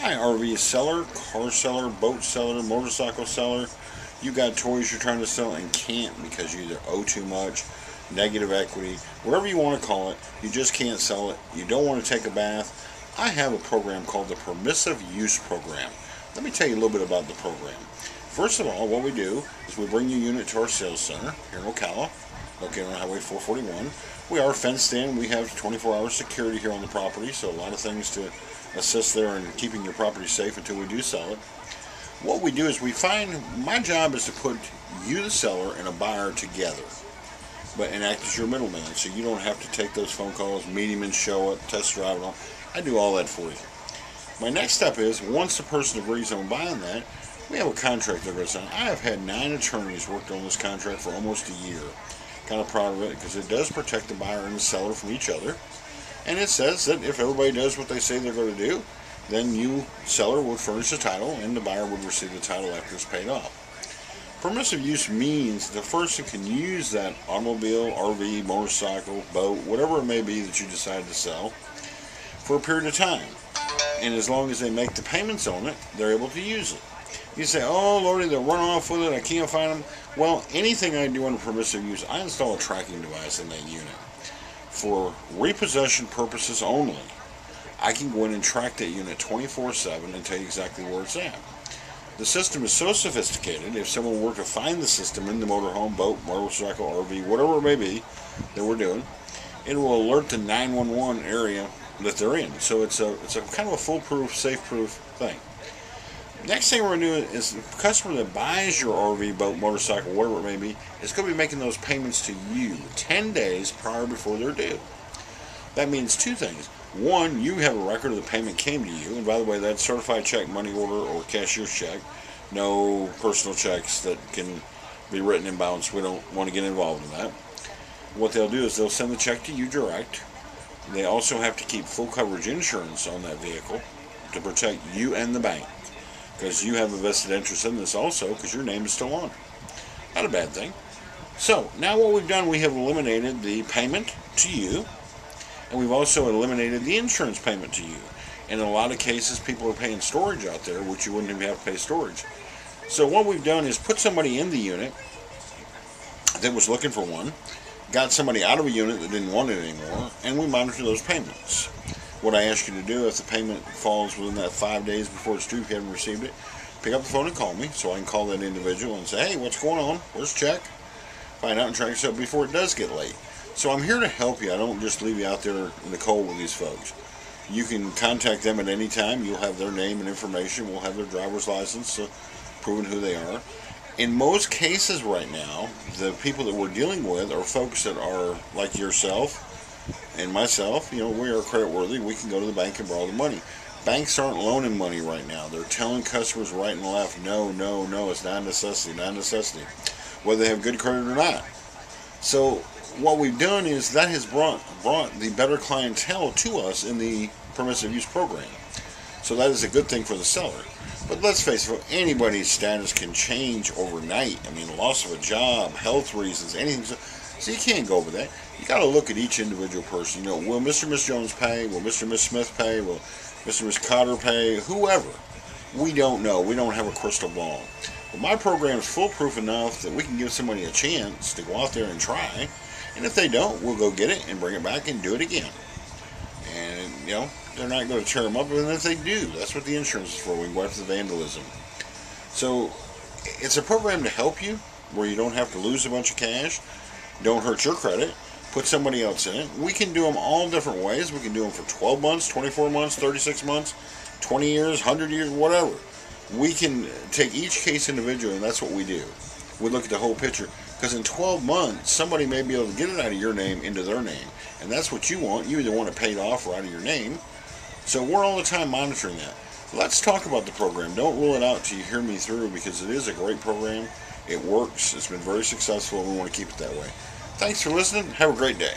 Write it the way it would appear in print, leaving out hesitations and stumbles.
Hi, RV seller, car seller, boat seller, motorcycle seller. You got toys you're trying to sell and can't because you either owe too much, negative equity, whatever you want to call it, you just can't sell it. You don't want to take a bath. I have a program called the Permissive Use Program. Let me tell you a little bit about the program. First of all, what we do is we bring your unit to our sales center here in Ocala, located on Highway 441. We are fenced in. We have 24-hour security here on the property, so a lot of things to assist there in keeping your property safe until we do sell it. What we do is my job is to put you, the seller, and a buyer together, and act as your middleman, so you don't have to take those phone calls, meet him and show it, test drive it all. I do all that for you. My next step is, once the person agrees on buying that, we have a contract they're going to sign. I have had 9 attorneys worked on this contract for almost a year. Kind of proud of it because it does protect the buyer and the seller from each other. And it says that if everybody does what they say they're going to do, then you, seller, would furnish the title and the buyer would receive the title after it's paid off. Permissive use means the person can use that automobile, RV, motorcycle, boat, whatever it may be that you decide to sell for a period of time. And as long as they make the payments on it, they're able to use it. You say, oh Lordy, they'll run off with it, I can't find them. Well, anything I do under permissive use, I install a tracking device in that unit. For repossession purposes only, I can go in and track that unit 24/7 and tell you exactly where it's at. The system is so sophisticated, if someone were to find the system in the motorhome, boat, motorcycle, RV, whatever it may be that we're doing, it will alert the 911 area that they're in. So it's a kind of a foolproof, safe-proof thing. Next thing we're going to do is the customer that buys your RV, boat, motorcycle, whatever it may be, is going to be making those payments to you 10 days prior before they're due. That means 2 things. One, you have a record of the payment came to you, and by the way, that's certified check, money order, or cashier's check. No personal checks that can be written and bounced. We don't want to get involved in that. What they'll do is they'll send the check to you direct. They also have to keep full coverage insurance on that vehicle to protect you and the bank, because you have a vested interest in this also, because your name is still on it. Not a bad thing. So, now what we've done, we have eliminated the payment to you, and we've also eliminated the insurance payment to you. And in a lot of cases, people are paying storage out there, which you wouldn't even have to pay storage. So what we've done is put somebody in the unit that was looking for one, got somebody out of a unit that didn't want it anymore, and we monitor those payments. What I ask you to do, if the payment falls within that 5 days before it's due, if you haven't received it, pick up the phone and call me, so I can call that individual and say, hey, what's going on? Where's the check? Find out and track yourself before it does get late. So I'm here to help you. I don't just leave you out there in the cold with these folks. You can contact them at any time. You'll have their name and information. We'll have their driver's license proving who they are. In most cases right now, the people that we're dealing with are folks that are like yourself and myself. You know, we are credit worthy. We can go to the bank and borrow the money. Banks aren't loaning money right now. They're telling customers right and left, no, no, no, it's not a necessity, not a necessity, whether they have good credit or not. So what we've done is that has brought the better clientele to us in the permissive use program. So that is a good thing for the seller. But let's face it, anybody's status can change overnight. I mean, loss of a job, health reasons, anything. So you can't go over that. You got to look at each individual person. You know, will Mr. and Miss Jones pay? Will Mr. and Miss Smith pay? Will Mr. and Miss Cotter pay? Whoever. We don't know. We don't have a crystal ball. But my program is foolproof enough that we can give somebody a chance to go out there and try. And if they don't, we'll go get it and bring it back and do it again. And, you know, they're not going to tear them up. And if they do, that's what the insurance is for. We can go after the vandalism. So it's a program to help you where you don't have to lose a bunch of cash. Don't hurt your credit. Put somebody else in it. We can do them all different ways. We can do them for 12 months, 24 months, 36 months, 20 years, 100 years, whatever. We can take each case individually, and that's what we do. We look at the whole picture. Because in 12 months, somebody may be able to get it out of your name into their name. And that's what you want. You either want it paid off or out of your name. So we're all the time monitoring that. Let's talk about the program. Don't rule it out till you hear me through, because it is a great program. It works. It's been very successful, and we want to keep it that way. Thanks for listening. Have a great day.